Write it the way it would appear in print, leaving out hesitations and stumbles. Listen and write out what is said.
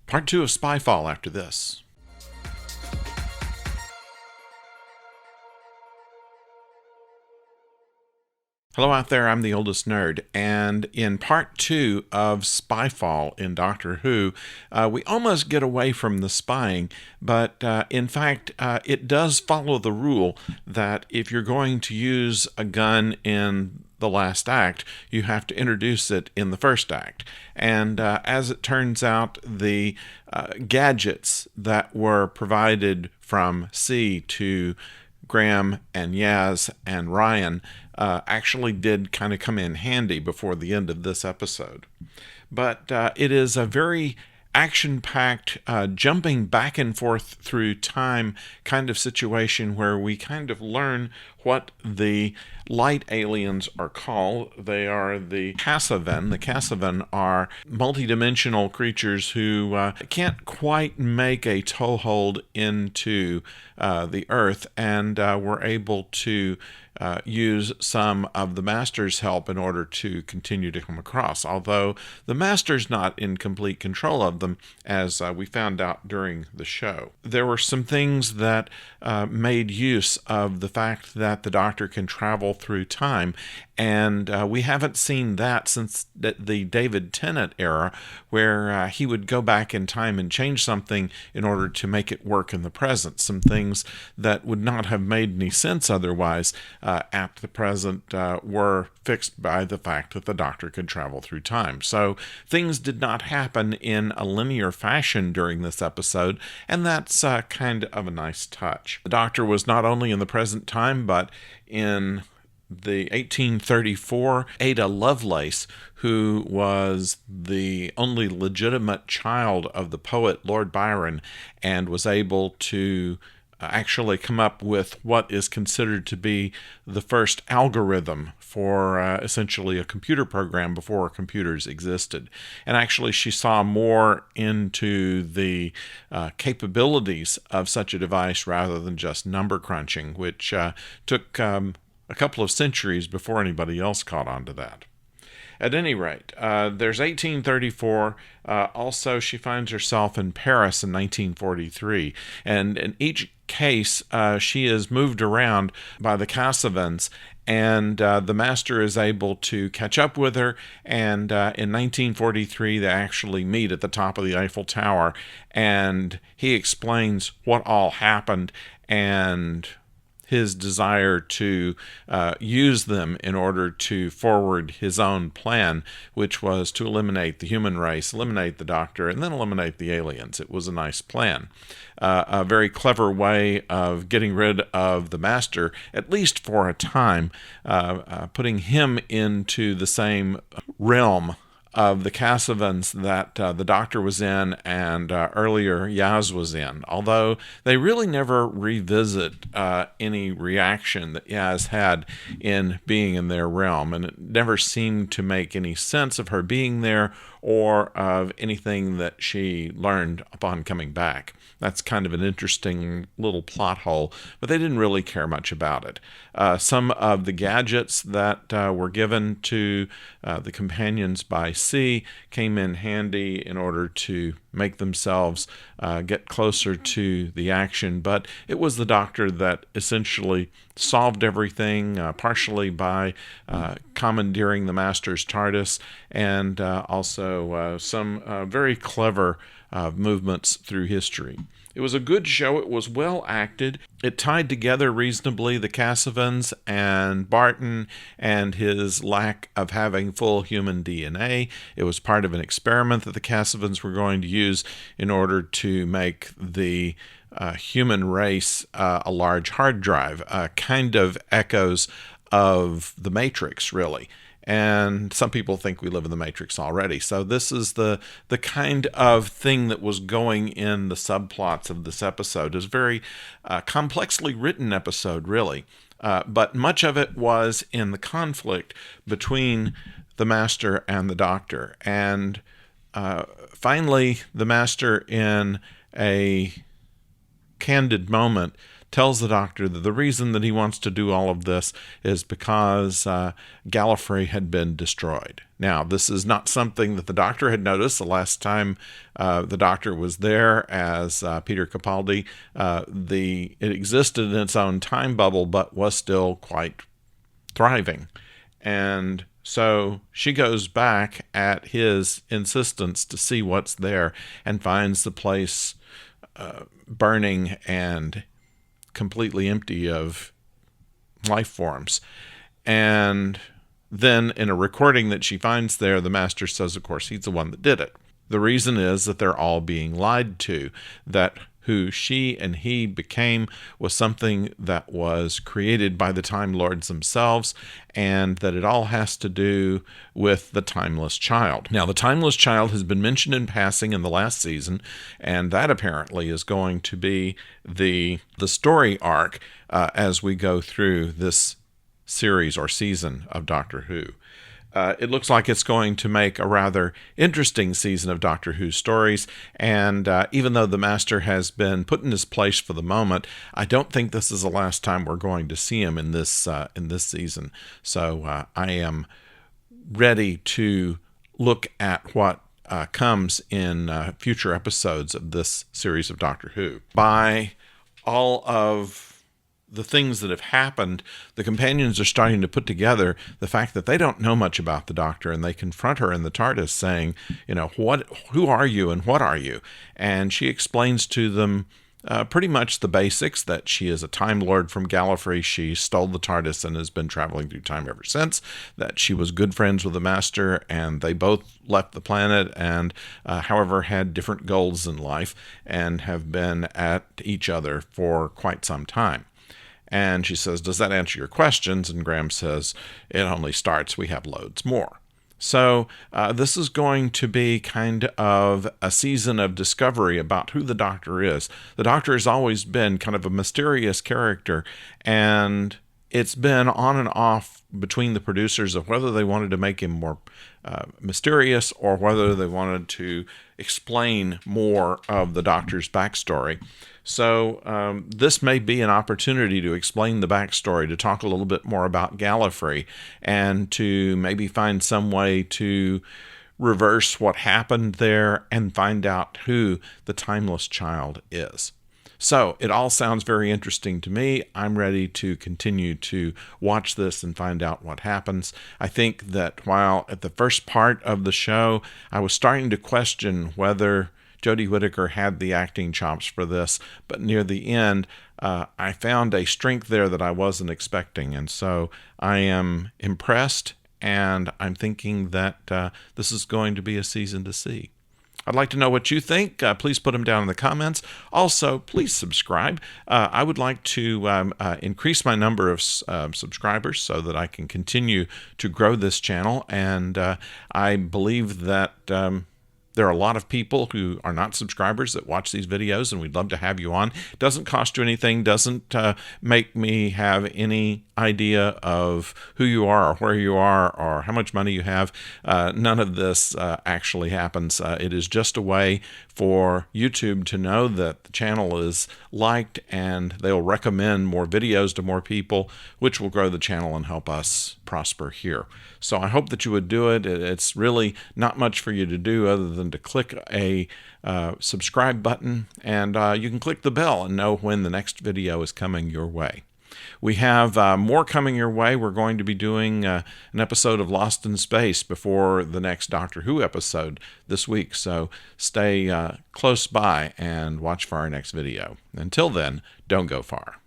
Part 2 of Spyfall after this. Hello out there, I'm the oldest nerd, and in part 2 of Spyfall in Doctor Who, we almost get away from the spying, but in fact, it does follow the rule that if you're going to use a gun in the last act, you have to introduce it in the first act. And as it turns out, the gadgets that were provided from C to Graham and Yaz and Ryan actually did kind of come in handy before the end of this episode. But it is a very action-packed, jumping back and forth through time kind of situation where we kind of learn what the light aliens are called. They are the Kassavan. The Kassavan are multidimensional creatures who can't quite make a toehold into the Earth, and were able to use some of the Master's help in order to continue to come across, although the Master's not in complete control of them, as we found out during the show. There were some things that made use of the fact that the Doctor can travel through time, and we haven't seen that since the David Tennant era, where he would go back in time and change something in order to make it work in the present. Some things that would not have made any sense otherwise at the present were fixed by the fact that the Doctor could travel through time. So things did not happen in a linear fashion during this episode, and that's kind of a nice touch. The Doctor was not only in the present time, but in the 1834 Ada Lovelace, who was the only legitimate child of the poet Lord Byron, and was able to actually come up with what is considered to be the first algorithm for essentially a computer program before computers existed. And actually she saw more into the capabilities of such a device rather than just number crunching, which took a couple of centuries before anybody else caught on to that. At any rate, there's 1834. Also, she finds herself in Paris in 1943. And in each case, she is moved around by the Kassavans, and the Master is able to catch up with her. And in 1943, they actually meet at the top of the Eiffel Tower, and he explains what all happened and his desire to use them in order to forward his own plan, which was to eliminate the human race, eliminate the Doctor, and then eliminate the aliens. It was a nice plan. A very clever way of getting rid of the Master, at least for a time, putting him into the same realm of the Kassavans that the Doctor was in and earlier Yaz was in, although they really never revisit any reaction that Yaz had in being in their realm, and it never seemed to make any sense of her being there or of anything that she learned upon coming back. That's kind of an interesting little plot hole, but they didn't really care much about it. Some of the gadgets that were given to the companions by C came in handy in order to make themselves get closer to the action, but it was the Doctor that essentially solved everything, partially by commandeering the Master's TARDIS, and also some very clever movements through history. It was a good show. It was well acted. It tied together reasonably the Kassavans and Barton and his lack of having full human DNA. It was part of an experiment that the Kassavans were going to use in order to make the human race a large hard drive, kind of echoes of the Matrix, really. And some people think we live in the Matrix already. So this is the kind of thing that was going in the subplots of this episode. It's a very complexly written episode, really. But much of it was in the conflict between the Master and the Doctor. And finally, the Master, in a candid moment, tells the Doctor that the reason that he wants to do all of this is because Gallifrey had been destroyed. Now, this is not something that the Doctor had noticed the last time the Doctor was there as Peter Capaldi. It existed in its own time bubble, but was still quite thriving. And so she goes back at his insistence to see what's there and finds the place burning and completely empty of life forms. And then in a recording that she finds there, the Master says, of course, he's the one that did it. The reason is that they're all being lied to, that who she and he became was something that was created by the Time Lords themselves, and that it all has to do with the Timeless Child. Now, the Timeless Child has been mentioned in passing in the last season, and that apparently is going to be the story arc as we go through this series or season of Doctor Who. It looks like it's going to make a rather interesting season of Doctor Who stories, and even though the Master has been put in his place for the moment, I don't think this is the last time we're going to see him in this season. So I am ready to look at what comes in future episodes of this series of Doctor Who. By all of the things that have happened, the companions are starting to put together the fact that they don't know much about the Doctor, and they confront her in the TARDIS saying, who are you and what are you? And she explains to them pretty much the basics, that she is a Time Lord from Gallifrey. She stole the TARDIS and has been traveling through time ever since, that she was good friends with the Master, and they both left the planet and, however, had different goals in life and have been at each other for quite some time. And she says, does that answer your questions? And Graham says, it only starts. We have loads more. So this is going to be kind of a season of discovery about who the Doctor is. The Doctor has always been kind of a mysterious character, and it's been on and off between the producers of whether they wanted to make him more mysterious or whether they wanted to explain more of the Doctor's backstory. So this may be an opportunity to explain the backstory, to talk a little bit more about Gallifrey, and to maybe find some way to reverse what happened there and find out who the Timeless Child is. So it all sounds very interesting to me. I'm ready to continue to watch this and find out what happens. I think that while at the first part of the show, I was starting to question whether Jodie Whittaker had the acting chops for this, but near the end, I found a strength there that I wasn't expecting, and so I am impressed, and I'm thinking that this is going to be a season to see. I'd like to know what you think. Please put them down in the comments. Also, please subscribe. I would like to increase my number of subscribers so that I can continue to grow this channel, and I believe that there are a lot of people who are not subscribers that watch these videos, and we'd love to have you on. It doesn't cost you anything, doesn't make me have any idea of who you are or where you are or how much money you have. None of this actually happens. It is just a way for YouTube to know that the channel is liked, and they'll recommend more videos to more people, which will grow the channel and help us prosper here. So I hope that you would do it. It's really not much for you to do other than to click a subscribe button, and you can click the bell and know when the next video is coming your way. We have more coming your way. We're going to be doing an episode of Lost in Space before the next Doctor Who episode this week, so stay close by and watch for our next video. Until then, don't go far.